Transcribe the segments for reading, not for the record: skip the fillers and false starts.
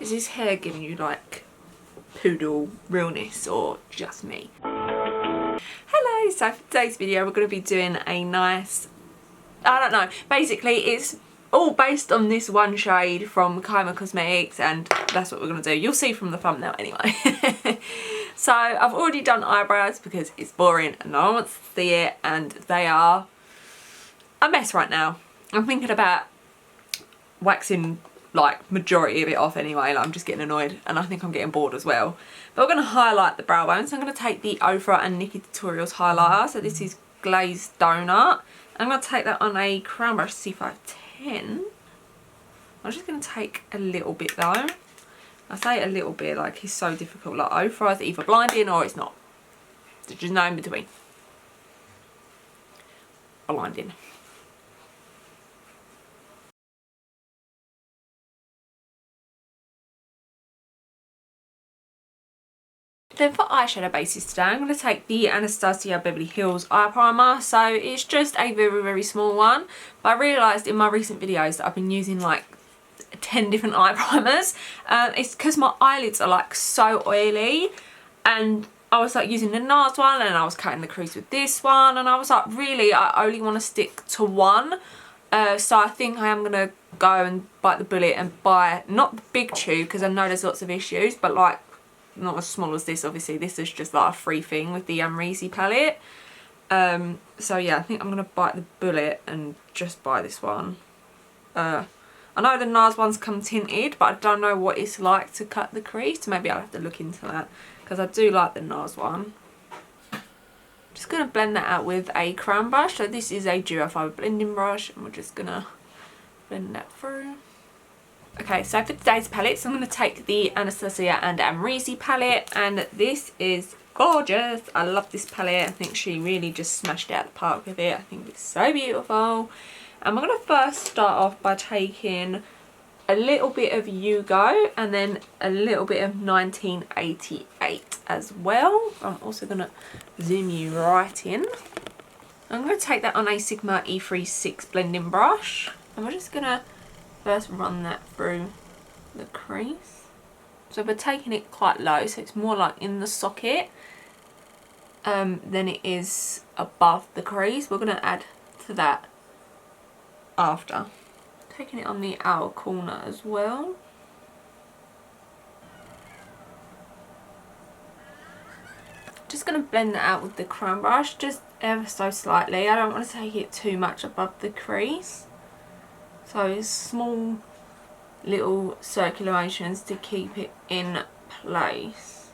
Is this hair giving you like poodle realness or just me? Hello, so for today's video we're going to be doing a nice, I don't know, basically it's all based on this one shade from Kaima Cosmetics, and that's what we're going to do. You'll see from the thumbnail anyway. So I've already done eyebrows because it's boring and no one wants to see it, and they are a mess right now. I'm thinking about waxing like majority of it off anyway. Like, I'm just getting annoyed and I think I'm getting bored as well. But we're going to highlight the brow bone. So I'm going to take the Ofra and Nikki Tutorials highlighter. So this is Glazed Donut. I'm going to take that on a Crown Brush C510. I'm just going to take a little bit though. I say a little bit, like it's so difficult. Like Ofra is either blinding or it's not. There's just no in between. Blinding. Then for eyeshadow bases today, I'm going to take the Anastasia Beverly Hills Eye Primer. So it's just a very, very small one. But I realised in my recent videos that I've been using like 10 different eye primers. It's because my eyelids are like so oily. And I was like using the Nars one and I was cutting the crease with this one. And I was like, really, I only want to stick to one. So I think I am going to go and bite the bullet and buy, not the big tube because I know there's lots of issues, but like, not as small as this obviously. This is just like a free thing with the Amrezy palette. So yeah, I think I'm gonna bite the bullet and just buy this one. I know the Nars ones come tinted, but I don't know what it's like to cut the crease. Maybe I'll have to look into that because I do like the Nars one. Just gonna blend that out with a crown brush. So this is a Duo Fiber blending brush and we're just gonna blend that through. Okay, so for today's palettes, I'm going to take the Anastasia and Amrezy palette, and this is gorgeous. I love this palette. I think she really just smashed it out the park with it. I think it's so beautiful. And we're going to first start off by taking a little bit of Yugo and then a little bit of 1988 as well. I'm also going to zoom you right in. I'm going to take that on a Sigma E36 blending brush, and we're just going to first run that through the crease. So we're taking it quite low, so it's more like in the socket than it is above the crease. We're going to add to that after. Taking it on the outer corner as well. Just going to blend that out with the crown brush, just ever so slightly. I don't want to take it too much above the crease. So small little circular motions to keep it in place.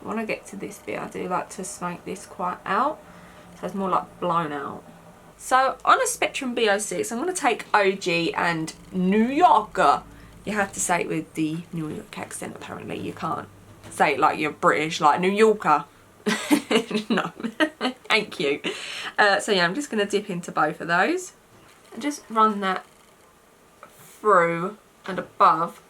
When I get to this bit, I do like to smoke this quite out, so it's more like blown out. So on a Spectrum B06, I'm going to take OG and New Yorker. You have to say it with the New York accent apparently. You can't say it like you're British, like New Yorker. No, thank you. So yeah, I'm just going to dip into both of those. And just run that through and above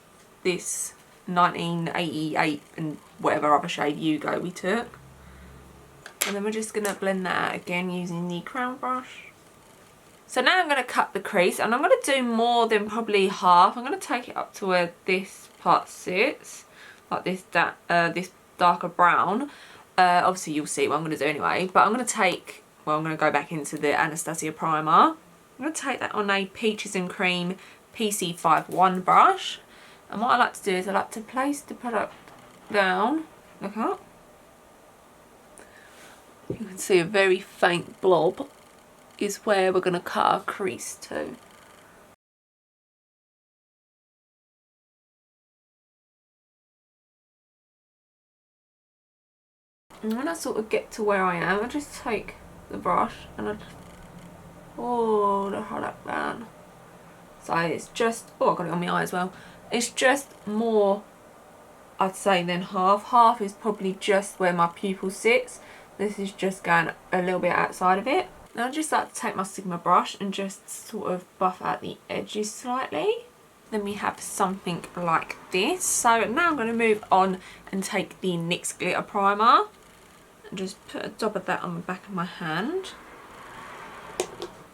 this 1988 and whatever other shade Yugo we took. And then we're just going to blend that out again using the crown brush. So now I'm going to cut the crease, and I'm going to do more than probably half. I'm going to take it up to where this part sits, like this this darker brown. Obviously you'll see what I'm going to do anyway, but I'm going to take, well, I'm going to go back into the Anastasia primer. I'm going to take that on a Peaches and Cream PC51 brush, and what I like to do is I like to place the product down. Look up. You can see a very faint blob is where we're going to cut our crease to. And when I sort of get to where I am, I just take the brush and I the product down. So it's just, oh, I got it on my eye as well. It's just more, I'd say, than half. Half is probably just where my pupil sits. This is just going a little bit outside of it. Now I just like to take my Sigma brush and just sort of buff out the edges slightly. Then we have something like this. So now I'm going to move on and take the NYX Glitter Primer and just put a dab of that on the back of my hand.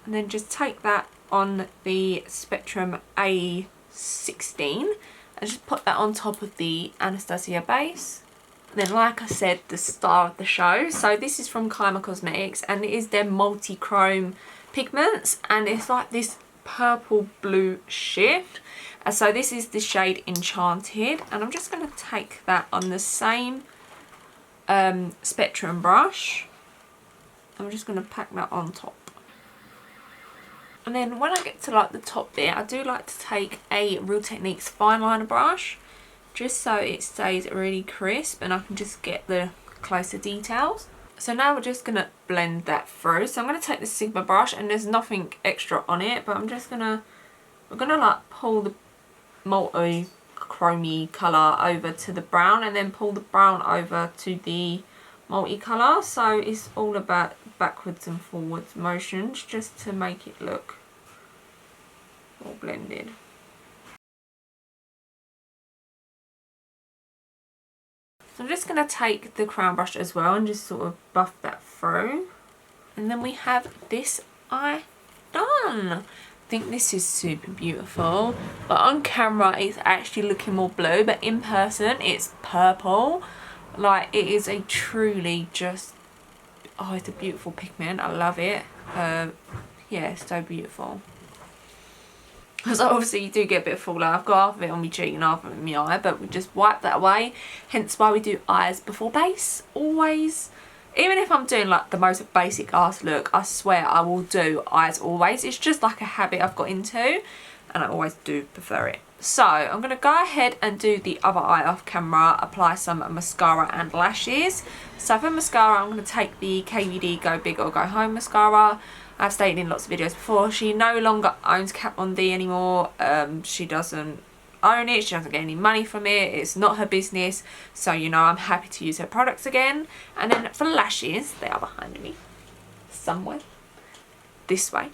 And then just take that on the Spectrum A16 and just put that on top of the Anastasia base. And then, like I said, the star of the show. So this is from Kaima Cosmetics, and it is their Multichrome Pigments, and it's like this purple blue shift. And so this is the shade Enchanted, and I'm just going to take that on the same Spectrum brush. I'm just going to pack that on top. And then when I get to like the top bit, I do like to take a Real Techniques fine liner brush, just so it stays really crisp and I can just get the closer details. So now we're just going to blend that through. So I'm going to take the Sigma brush, and there's nothing extra on it, but I'm just going to, we're going to like pull the multi-chromey colour over to the brown, and then pull the brown over to the multicolour. So it's all about backwards and forwards motions just to make it look all blended. So I'm just going to take the crown brush as well and just sort of buff that through. And then we have this eye done. I think this is super beautiful, but on camera it's actually looking more blue, but in person it's purple. Like, it is a truly just, oh, it's a beautiful pigment. I love it. Yeah, it's so beautiful. So obviously you do get a bit of fallout. I've got half of it on my cheek and half of it in my eye, but we just wipe that away. Hence why we do eyes before base, always. Even if I'm doing like the most basic ass look, I swear I will do eyes always. It's just like a habit I've got into, and I always do prefer it. So I'm going to go ahead and do the other eye off camera, apply some mascara and lashes. So for mascara, I'm going to take the KVD Go Big or Go Home mascara. I've stated in lots of videos before, she no longer owns Kat Von D anymore. She doesn't own it, she doesn't get any money from it, it's not her business, so you know, I'm happy to use her products again. And then for lashes, they are behind me somewhere, this way.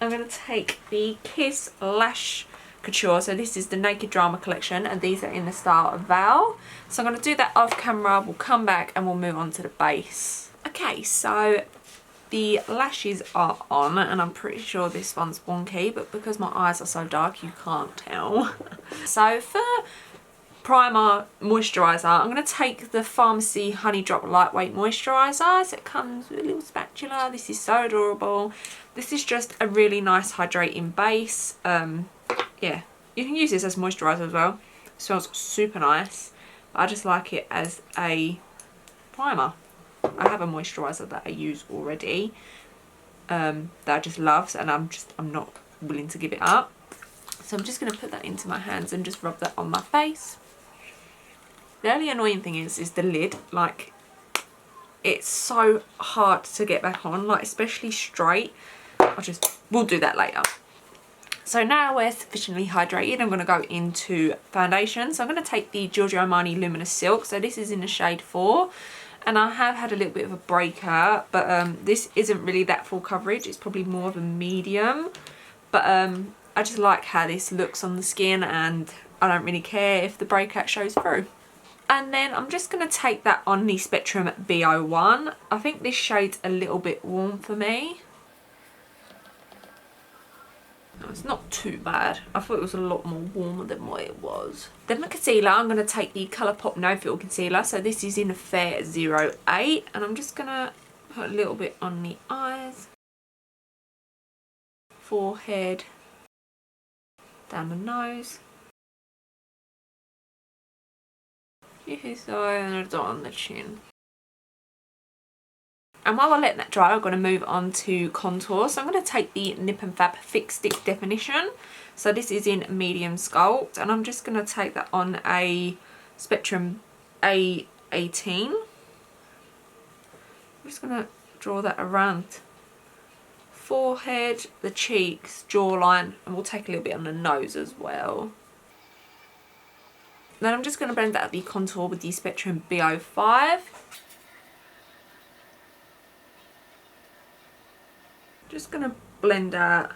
I'm going to take the Kiss Lash Couture, so this is the Naked Drama collection, and these are in the style of Val. So I'm going to do that off camera, we'll come back and we'll move on to the base. Okay, so the lashes are on, and I'm pretty sure this one's wonky, but because my eyes are so dark you can't tell. So for primer moisturiser, I'm going to take the Farmacy Honey Drop Lightweight Moisturiser. So it comes with a little spatula. This is so adorable. This is just a really nice hydrating base. Yeah, you can use this as moisturiser as well. It smells super nice. I just like it as a primer. I have a moisturiser that I use already that I just love, and I'm not willing to give it up. So I'm just going to put that into my hands and just rub that on my face. The only annoying thing is the lid. Like, it's so hard to get back on, like especially straight. We'll do that later. So now we're sufficiently hydrated, I'm going to go into foundation. So I'm going to take the Giorgio Armani Luminous Silk. So this is in the shade 4. And I have had a little bit of a breakout, but this isn't really that full coverage. It's probably more of a medium. But I just like how this looks on the skin, and I don't really care if the breakout shows through. And then I'm just going to take that on the Spectrum B01. I think this shade's a little bit warm for me. No, it's not too bad. I thought it was a lot more warmer than what it was. Then the concealer, I'm going to take the Colourpop No Filter Concealer. So this is in a Fair 08. And I'm just going to put a little bit on the eyes, forehead, down the nose. So, and a dot on the chin. And while I let that dry, I'm going to move on to contour. So I'm going to take the Nip and Fab Fix Stick Definition. So this is in Medium Sculpt. And I'm just going to take that on a Spectrum A18. I'm just going to draw that around forehead, the cheeks, jawline. And we'll take a little bit on the nose as well. Then I'm just going to blend out the contour with the Spectrum B05. Just going to blend out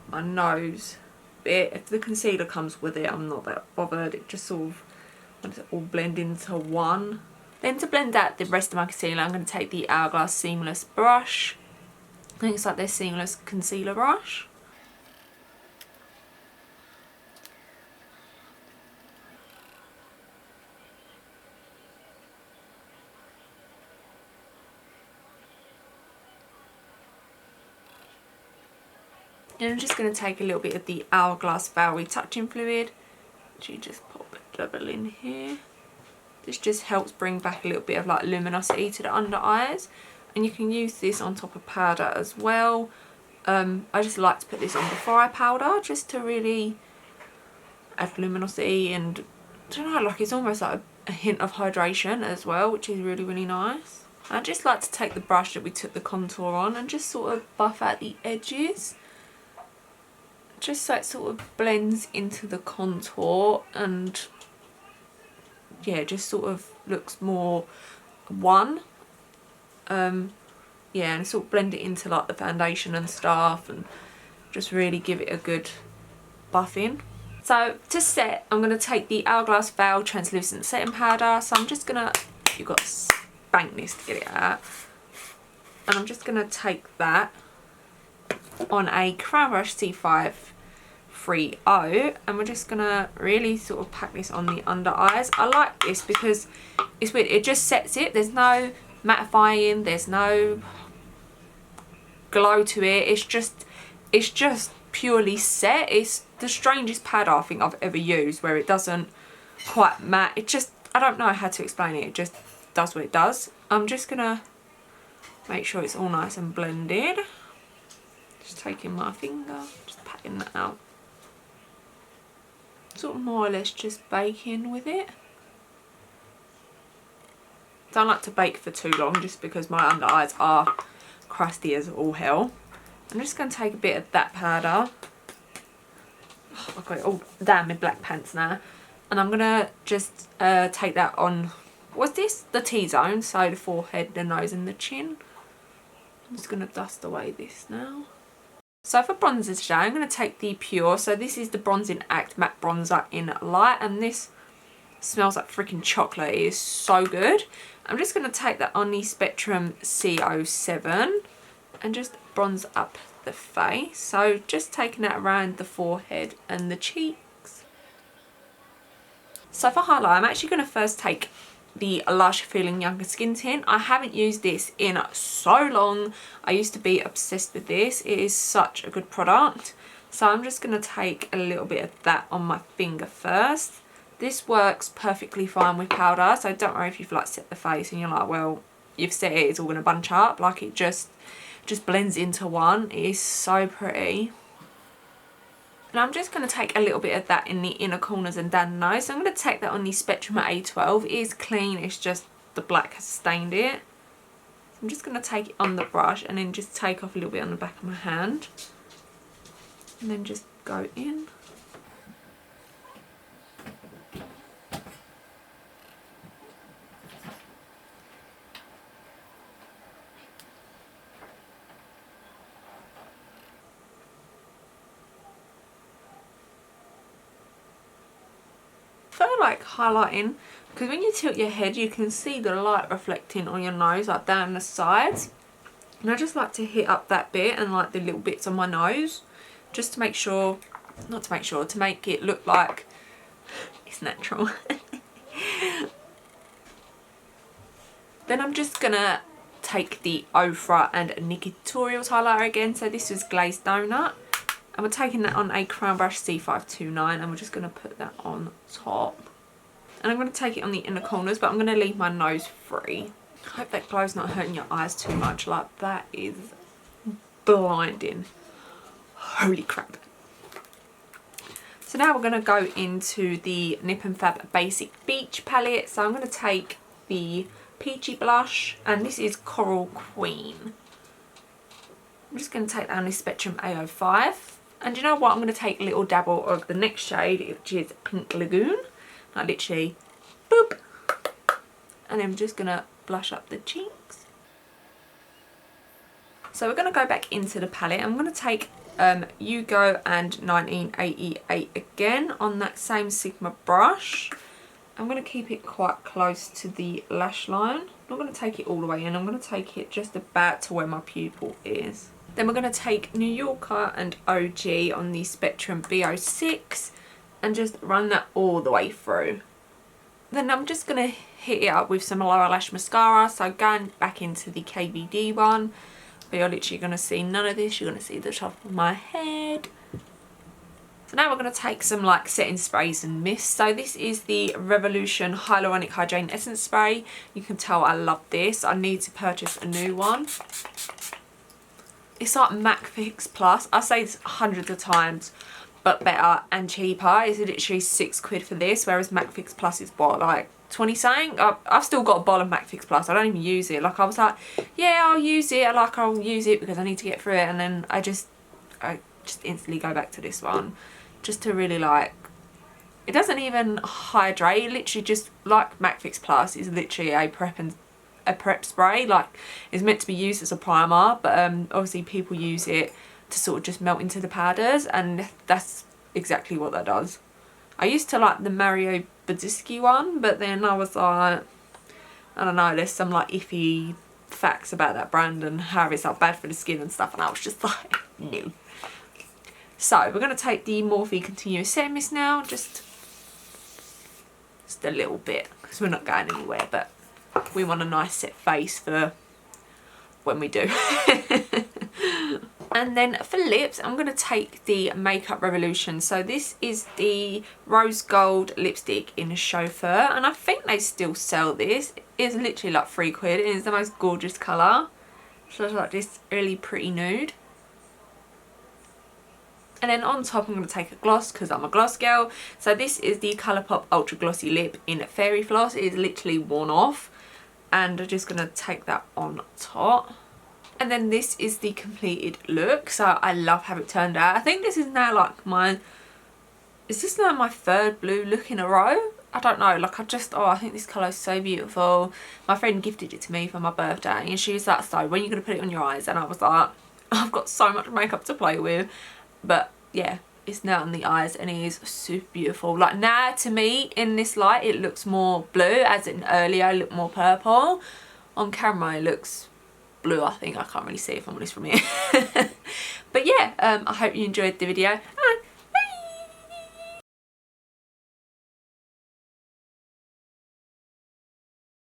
my nose bit. If the concealer comes with it, I'm not that bothered. It just sort of lets it all blend into one. Then to blend out the rest of my concealer, I'm going to take the Hourglass Seamless brush. I think it's like their Seamless Concealer brush. And I'm just going to take a little bit of the Hourglass Veil Retouching Fluid. You just pop a double in here. This just helps bring back a little bit of like luminosity to the under eyes. And you can use this on top of powder as well. I just like to put this on before I powder, just to really add luminosity, and I don't know, like it's almost like a hint of hydration as well, which is really, really nice. I just like to take the brush that we took the contour on and just sort of buff out the edges, just so it sort of blends into the contour, and yeah, just sort of looks more one. Yeah, and sort of blend it into like the foundation and stuff, and just really give it a good buffing. So to set, I'm going to take the Hourglass Veil Translucent Setting Powder. So I'm just going to, you've got to spank this to get it out. And I'm just going to take that on a Crown Brush C5 30, and we're just going to really sort of pack this on the under eyes. I like this because it's weird, it just sets it. There's no mattifying, there's no glow to it. It's just purely set. It's the strangest powder I think I've ever used, where it doesn't quite matte. It just, I don't know how to explain it. It just does what it does. I'm just gonna make sure it's all nice and blended. Just taking my finger, just patting that out. Sort of more or less just baking with it. Don't like to bake for too long just because my under eyes are crusty as all hell. I'm just going to take a bit of that powder. Oh, I've got it all down my black pants now. And I'm going to just take that on, what's this? The T-zone, so the forehead, the nose and the chin. I'm just going to dust away this now. So for bronzers today, I'm going to take the Pure. So this is the Bronzing Act Matte Bronzer in Light. And this smells like freaking chocolate. It is so good. I'm just going to take that on the Spectrum C07 and just bronze up the face. So just taking that around the forehead and the cheeks. So for highlight, I'm actually going to first take the Lush Feeling Younger Skin Tint. I haven't used this in so long. I used to be obsessed with this. It is such a good product. So I'm just going to take a little bit of that on my finger first. This works perfectly fine with powder, so don't worry if you've like set the face and you're like, well, you've set it, it's all going to bunch up. Like it just blends into one. It is so pretty. And I'm just going to take a little bit of that in the inner corners and down the nose. So I'm going to take that on the Spectrum at A12. It is clean, it's just the black has stained it. So I'm just going to take it on the brush and then just take off a little bit on the back of my hand. And then just go in. Like highlighting, because when you tilt your head you can see the light reflecting on your nose, like down the sides, and I just like to hit up that bit and like the little bits on my nose, just to make sure, not to make sure, to make it look like it's natural. Then I'm just gonna take the Ofra and NYX Tutorials highlighter again. So this is Glazed Donut, and we're taking that on a Crown Brush C529, and we're just going to put that on top. And I'm going to take it on the inner corners, but I'm going to leave my nose free. I hope that glow's not hurting your eyes too much. Like, that is blinding. Holy crap. So now we're going to go into the Nip and Fab Basic Beach palette. So I'm going to take the Peachy blush, and this is Coral Queen. I'm just going to take that on this Spectrum A05. And you know what? I'm going to take a little dabble of the next shade, which is Pink Lagoon. Like literally, boop. And then I'm just going to blush up the cheeks. So we're going to go back into the palette. I'm going to take Yugo and 1988 again on that same Sigma brush. I'm going to keep it quite close to the lash line. I'm not going to take it all the way in. I'm going to take it just about to where my pupil is. Then we're going to take New Yorker and OG on the Spectrum B06 and just run that all the way through. Then I'm just going to hit it up with some lower lash mascara. So going back into the KVD one, but you're literally going to see none of this. You're going to see the top of my head. So now we're going to take some like setting sprays and mists. So this is the Revolution Hyaluronic Hydrating Essence Spray. You can tell I love this. I need to purchase a new one. It's like MAC Fix Plus. I say this hundreds of times, but better and cheaper. It's literally £6 for this, whereas MAC Fix Plus is what, like 20 something? I've still got a bottle of MAC Fix Plus. I don't even use it. Like I was like, yeah, I'll use it. Like I'll use it because I need to get through it, and then I just instantly go back to this one, just to really like. It doesn't even hydrate. It literally just like MAC Fix Plus is literally a prep spray. Like it's meant to be used as a primer, but obviously people use it to sort of just melt into the powders, and that's exactly what that does. I used to like the Mario Badischi one, but then I was like, I don't know, there's some like iffy facts about that brand and how it's like bad for the skin and stuff, and I was just like, no. So we're going to take the Morphe Continuous Setting Mist now, just a little bit, because we're not going anywhere, but we want a nice set face for when we do. And then for lips, I'm going to take the Makeup Revolution. So this is the Rose Gold lipstick in Chauffeur, and I think they still sell this. It's literally like £3 and it's the most gorgeous colour. So it's like this really pretty nude. And then on top I'm going to take a gloss because I'm a gloss girl. So this is the Colourpop Ultra Glossy Lip in Fairy Floss. It is literally worn off, and I'm just going to take that on top. And then this is the completed look. So I love how it turned out. I think this is now like my, is this now my third blue look in a row? I don't know, like I think this colour is so beautiful. My friend gifted it to me for my birthday, and she was like, so when are you going to put it on your eyes? And I was like, I've got so much makeup to play with. But yeah, it's now on the eyes and it is super beautiful. Like now to me in this light it looks more blue, as in earlier it looked more purple. On camera it looks blue, I think. I can't really see if I'm honest from here. But yeah, I hope you enjoyed the video, and